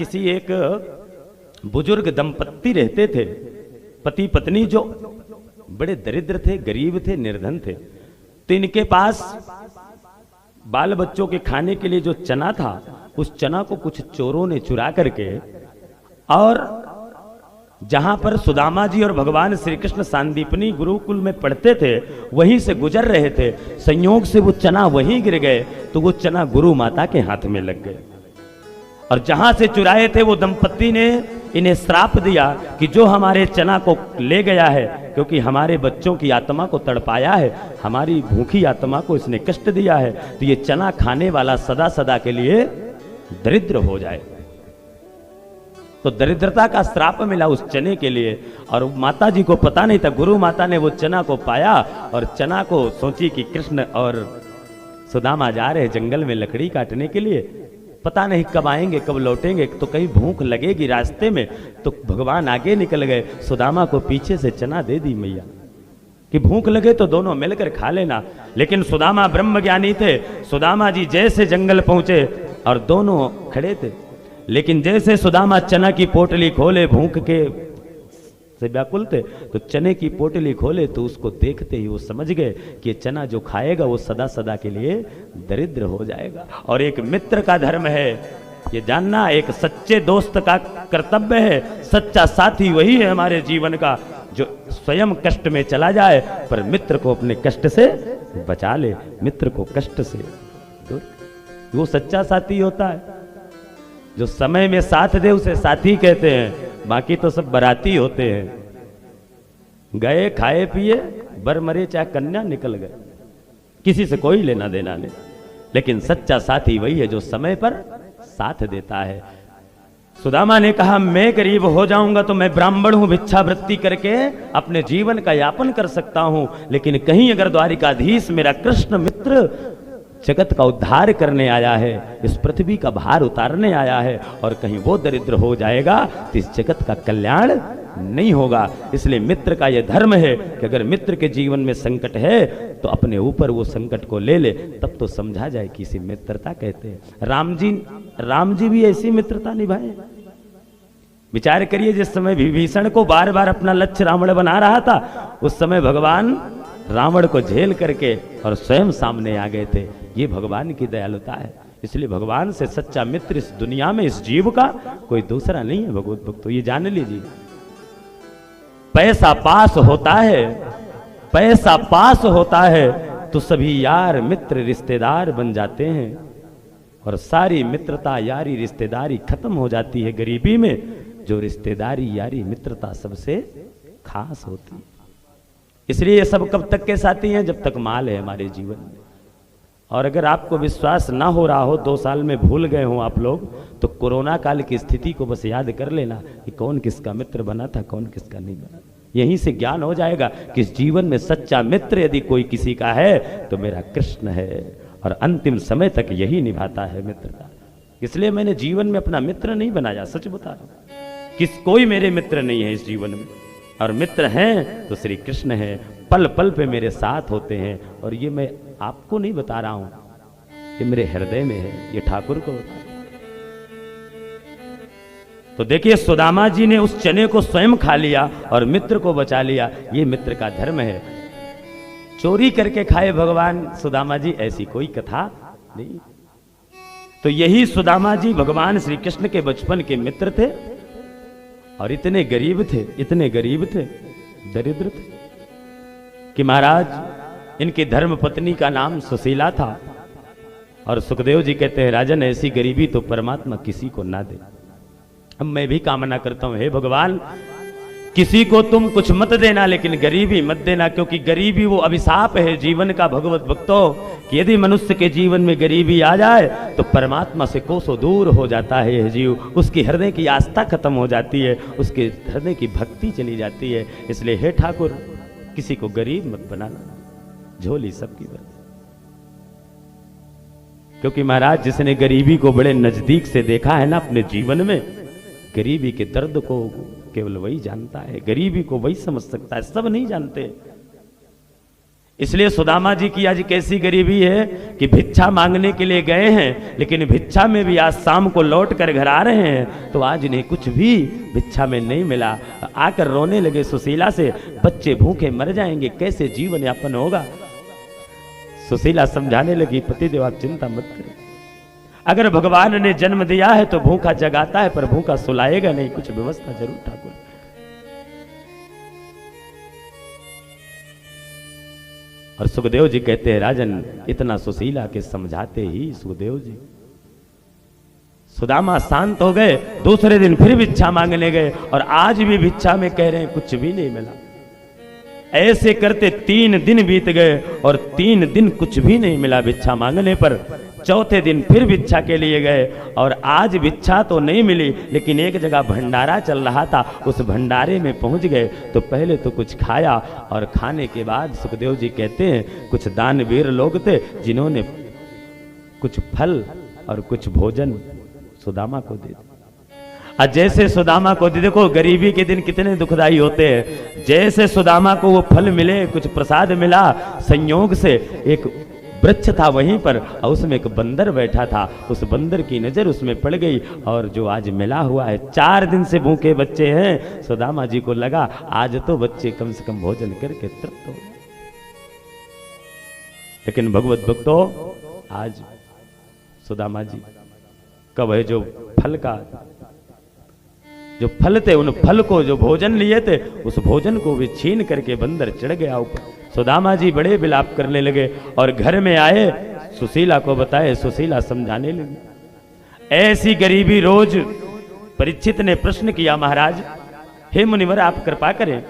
किसी एक बुजुर्ग दंपत्ति रहते थे, पति पत्नी, जो बड़े दरिद्र थे, गरीब थे, निर्धन थे। तो इनके पास बाल बच्चों के खाने के लिए जो चना था, उस चना को कुछ चोरों ने चुरा करके, और जहां पर सुदामा जी और भगवान श्री कृष्ण सांदीपनी गुरुकुल में पढ़ते थे, वहीं से गुजर रहे थे। संयोग से वो चना वहीं गिर गए, तो वो चना गुरु माता के हाथ में लग गए। और जहां से चुराए थे, वो दंपत्ति ने इन्हें श्राप दिया कि जो हमारे चना को ले गया है, क्योंकि हमारे बच्चों की आत्मा को तड़पाया है, हमारी भूखी आत्मा को इसने कष्ट दिया है, तो ये चना खाने वाला सदा सदा के लिए दरिद्र हो जाए। तो दरिद्रता का श्राप मिला उस चने के लिए। और माता जी को पता नहीं था, गुरु माता ने वो चना को पाया और चना को सोची कि कृष्ण और सुदामा जा रहे जंगल में लकड़ी काटने के लिए, पता नहीं कब आएंगे कब लौटेंगे, तो कहीं भूख लगेगी रास्ते में। तो भगवान आगे निकल गए, सुदामा को पीछे से चना दे दी मैया कि भूख लगे तो दोनों मिलकर खा लेना। लेकिन सुदामा ब्रह्मज्ञानी थे, सुदामा जी जैसे जंगल पहुंचे और दोनों खड़े थे, लेकिन जैसे सुदामा चना की पोटली खोले, भूख के से व्याकुल थे, तो चने की पोटली खोले तो उसको देखते ही वो समझ गए कि ये चना जो खाएगा वो सदा सदा के लिए दरिद्र हो जाएगा। और एक मित्र का धर्म है ये जानना, एक सच्चे दोस्त का कर्तव्य है, सच्चा साथी वही है हमारे जीवन का जो स्वयं कष्ट में चला जाए पर मित्र को अपने कष्ट से बचा ले, मित्र को कष्ट से दूर। वो सच्चा साथी होता है जो समय में साथ दे, उसे साथी कहते हैं। बाकी तो सब बराती होते हैं, गए खाए पिए बर मरे चाहे कन्या निकल गए, किसी से कोई लेना देना नहीं। लेकिन सच्चा साथी वही है जो समय पर साथ देता है। सुदामा ने कहा मैं गरीब हो जाऊंगा तो मैं ब्राह्मण हूं, भिक्षावृत्ति करके अपने जीवन का यापन कर सकता हूं, लेकिन कहीं अगर द्वारिकाधीश मेरा कृष्ण मित्र जगत का उद्धार करने आया है, इस पृथ्वी का भार उतारने आया है, और कहीं वो दरिद्र हो जाएगा तो इस जगत का कल्याण नहीं होगा। इसलिए मित्र का यह धर्म है कि अगर मित्र के जीवन में संकट है तो अपने ऊपर वो संकट को ले ले, तब तो समझा जाए कि इसे मित्रता कहते हैं। राम जी भी ऐसी मित्रता निभाए। विचार करिए, जिस समय विभीषण को बार बार अपना लक्ष्य रावण बना रहा था, उस समय भगवान रावण को झेल करके और स्वयं सामने आ गए थे। ये भगवान की दयालुता है। इसलिए भगवान से सच्चा मित्र इस दुनिया में, इस जीव का कोई दूसरा नहीं है। भगवत भक्त तो ये जान लीजिए, पैसा पास होता है, पैसा पास होता है तो सभी यार मित्र रिश्तेदार बन जाते हैं, और सारी मित्रता यारी रिश्तेदारी खत्म हो जाती है गरीबी में। जो रिश्तेदारी यारी मित्रता सबसे खास होती है। इसलिए ये सब कब तक के साथी हैं? जब तक माल है हमारे जीवन में। और अगर आपको विश्वास ना हो रहा हो, 2 साल में भूल गए हो आप लोग, तो कोरोना काल की स्थिति को बस याद कर लेना कि कौन किसका मित्र बना था, कौन किसका नहीं बना। यहीं से ज्ञान हो जाएगा कि इस जीवन में सच्चा मित्र यदि कोई किसी का है तो मेरा कृष्ण है, और अंतिम समय तक यही निभाता है मित्रता। इसलिए मैंने जीवन में अपना मित्र नहीं बनाया, सच बता रहा हूं। कोई मेरे मित्र नहीं है इस जीवन में, और मित्र हैं तो श्री कृष्ण है, पल पल पे मेरे साथ होते हैं। और ये मैं आपको नहीं बता रहा हूं, ये मेरे हृदय में है, ये ठाकुर को बता रहा हूं। तो देखिए, सुदामा जी ने उस चने को स्वयं खा लिया और मित्र को बचा लिया। ये मित्र का धर्म है। चोरी करके खाए भगवान सुदामा जी, ऐसी कोई कथा नहीं। तो यही सुदामा जी भगवान श्री कृष्ण के बचपन के मित्र थे, और इतने गरीब थे, इतने गरीब थे, दरिद्र थे कि महाराज इनकी धर्म पत्नी का नाम सुशीला था। और सुखदेव जी कहते हैं, राजन ऐसी गरीबी तो परमात्मा किसी को ना दे। अब मैं भी कामना करता हूं, हे भगवान किसी को तुम कुछ मत देना, लेकिन गरीबी मत देना, क्योंकि गरीबी वो अभिशाप है जीवन का। भगवत भक्तों, कि यदि मनुष्य के जीवन में गरीबी आ जाए तो परमात्मा से कोसों दूर हो जाता है यह जीव, उसकी हृदय की आस्था खत्म हो जाती है, उसके हृदय की भक्ति चली जाती है। इसलिए हे ठाकुर, किसी को गरीब मत बनाना, झोली सबकी भर। क्योंकि महाराज जिसने गरीबी को बड़े नजदीक से देखा है ना अपने जीवन में, गरीबी के दर्द को केवल वही जानता है, गरीबी को वही समझ सकता है, सब नहीं जानते। इसलिए सुदामा जी की आज कैसी गरीबी है कि भिक्षा मांगने के लिए गए हैं, लेकिन भिक्षा में भी आज शाम को लौट कर घर आ रहे हैं तो आज इन्हें कुछ भी भिक्षा में नहीं मिला। आकर रोने लगे सुशीला से, बच्चे भूखे मर जाएंगे, कैसे जीवन यापन होगा। सुशीला समझाने लगी, पतिदेव आप चिंता मत करें, अगर भगवान ने जन्म दिया है तो भूखा जगाता है पर भूखा सुलाएगा नहीं, कुछ व्यवस्था जरूर ठाकुर। और सुखदेव जी कहते हैं, राजन इतना सुशीला के समझाते ही सुखदेव जी सुदामा शांत हो गए। दूसरे दिन फिर भिक्षा मांगने गए और आज भी भिक्षा में कह रहे हैं कुछ भी नहीं मिला। ऐसे करते 3 दिन बीत गए और 3 दिन कुछ भी नहीं मिला भिक्षा मांगने पर। चौथे दिन फिर भिक्षा के लिए गए और आज भिक्षा तो नहीं मिली, लेकिन एक जगह भंडारा चल रहा था, उस भंडारे में पहुंच गए तो पहले तो कुछ खाया और खाने के बाद सुखदेव जी कहते हैं कुछ दानवीर लोग थे जिन्होंने कुछ फल और कुछ भोजन सुदामा को दे दिया। जैसे सुदामा को देखो गरीबी के दिन कितने दुखदाई होते हैं, जैसे सुदामा को वो फल मिले, कुछ प्रसाद मिला, संयोग से एक वृक्ष था वहीं पर और उसमें एक बंदर बैठा था, उस बंदर की नजर उसमें पड़ गई और जो आज मिला हुआ है, 4 दिन से भूखे बच्चे हैं, सुदामा जी को लगा आज तो बच्चे कम से कम भोजन करके तृप्त हो। लेकिन भगवत भक्तों आज सुदामा जी कब है जो फल थे, उन फल को जो भोजन लिए थे उस भोजन को भी छीन करके बंदर चढ़ गया ऊपर। सुदामा जी बड़े विलाप करने लगे और घर में आए, सुशीला को बताए, सुशीला समझाने लगी। ऐसी गरीबी रोज। परीक्षित ने प्रश्न किया, महाराज हे मुनिवर आप कृपा करें,